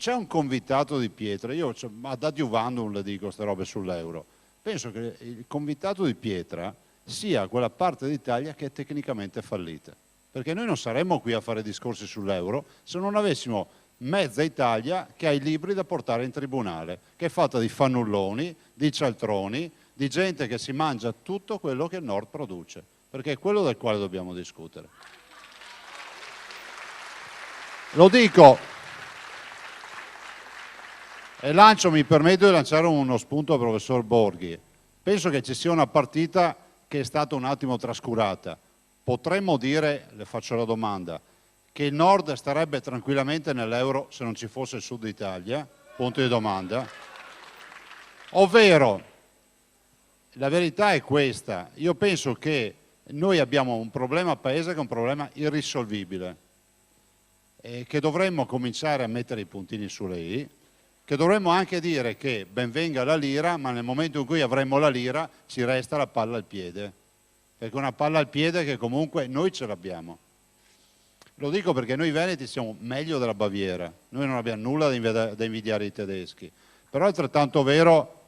c'è un convitato di pietra, io ad adiuvandum le dico queste robe sull'euro, penso che il convitato di pietra sia quella parte d'Italia che è tecnicamente fallita, perché noi non saremmo qui a fare discorsi sull'euro se non avessimo mezza Italia che ha i libri da portare in tribunale, che è fatta di fannulloni, di cialtroni, di gente che si mangia tutto quello che il Nord produce, perché è quello del quale dobbiamo discutere. Lo dico e mi permetto di lanciare uno spunto al professor Borghi. Penso che ci sia una partita che è stata un attimo trascurata. Potremmo dire, le faccio la domanda, che il Nord starebbe tranquillamente nell'euro se non ci fosse il Sud Italia? Punto di domanda. Ovvero, la verità è questa, io penso che noi abbiamo un problema paese che è un problema irrisolvibile e che dovremmo cominciare a mettere i puntini sulle i, che dovremmo anche dire che ben venga la lira, ma nel momento in cui avremo la lira ci resta la palla al piede, perché una palla al piede che comunque noi ce l'abbiamo. Lo dico perché noi veneti siamo meglio della Baviera, noi non abbiamo nulla da invidiare ai tedeschi, però è altrettanto vero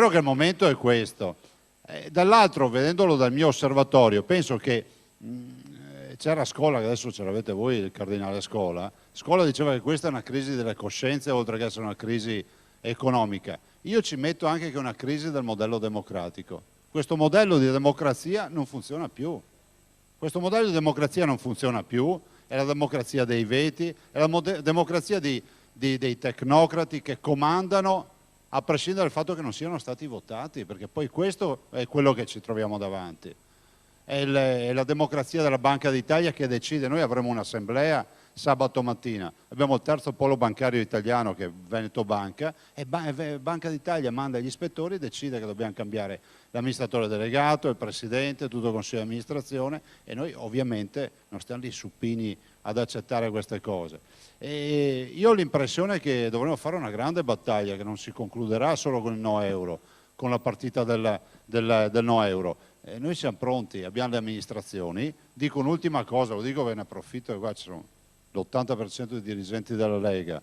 che il momento è questo. Dall'altro, vedendolo dal mio osservatorio, penso che c'era Scola, che adesso ce l'avete voi, il cardinale Scola. Scola diceva che questa è una crisi delle coscienze oltre che essere una crisi economica. Io ci metto anche che è una crisi del modello democratico. Questo modello di democrazia non funziona più. Questo modello di democrazia non funziona più, è la democrazia dei veti, è la democrazia dei tecnocrati che comandano a prescindere dal fatto che non siano stati votati, perché poi questo è quello che ci troviamo davanti. È la democrazia della Banca d'Italia che decide. Noi avremo un'assemblea sabato mattina, abbiamo il terzo polo bancario italiano che è Veneto Banca, e Banca d'Italia manda gli ispettori e decide che dobbiamo cambiare l'amministratore delegato, il presidente, tutto il consiglio di amministrazione, e noi ovviamente non stiamo lì supini ad accettare queste cose. E io ho l'impressione che dovremo fare una grande battaglia che non si concluderà solo con il no euro, con la partita del no euro. Noi siamo pronti, abbiamo le amministrazioni. Dico un'ultima cosa, lo dico, ve ne approfitto, che qua ci sono l'80% dei dirigenti della Lega.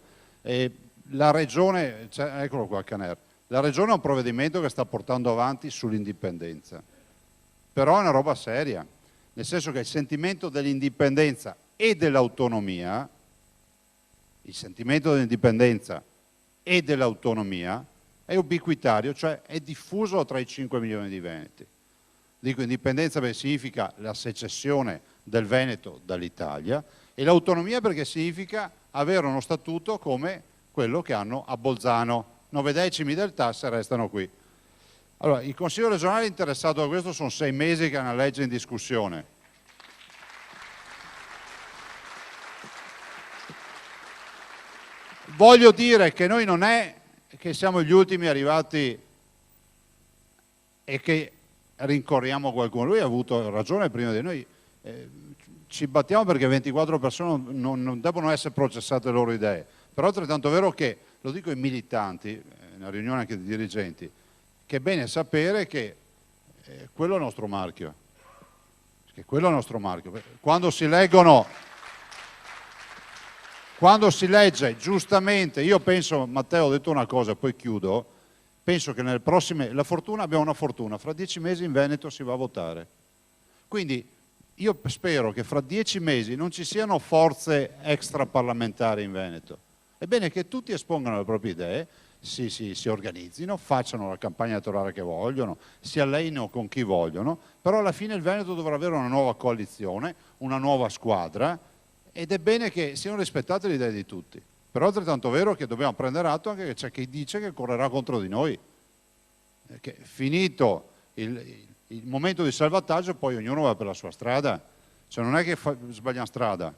La Regione, eccolo qua Caner, la Regione ha un provvedimento che sta portando avanti sull'indipendenza, però è una roba seria, nel senso che il sentimento dell'indipendenza e dell'autonomia, il sentimento dell'indipendenza e dell'autonomia è ubiquitario, cioè è diffuso tra i 5 milioni di veneti. Dico indipendenza perché significa la secessione del Veneto dall'Italia, e l'autonomia perché significa avere uno statuto come quello che hanno a Bolzano, 9 decimi del tasse restano qui. Allora, il Consiglio regionale interessato a questo sono 6 mesi che è una legge in discussione. Voglio dire che noi non è che siamo gli ultimi arrivati e che rincorriamo qualcuno. Lui ha avuto ragione prima di noi. Ci battiamo perché 24 persone non devono essere processate le loro idee. Però è altrettanto vero che, lo dico ai militanti, una riunione anche di dirigenti, che è bene sapere che quello è il nostro marchio. Che quello è il nostro marchio. Quando si legge giustamente, io penso, Matteo ho detto una cosa, poi chiudo, penso che nelle prossime, abbiamo una fortuna, fra 10 mesi in Veneto si va a votare. Quindi io spero che fra 10 mesi non ci siano forze extraparlamentari in Veneto. È bene che tutti espongano le proprie idee, si organizzino, facciano la campagna elettorale che vogliono, si alleino con chi vogliono, però alla fine il Veneto dovrà avere una nuova coalizione, una nuova squadra, ed è bene che siano rispettate le idee di tutti. Però è altrettanto vero che dobbiamo prendere atto anche che c'è chi dice che correrà contro di noi. Che finito il momento di salvataggio poi ognuno va per la sua strada. Cioè non è che sbagliamo strada.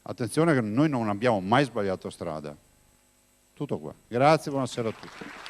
Attenzione che noi non abbiamo mai sbagliato strada. Tutto qua. Grazie, buonasera a tutti.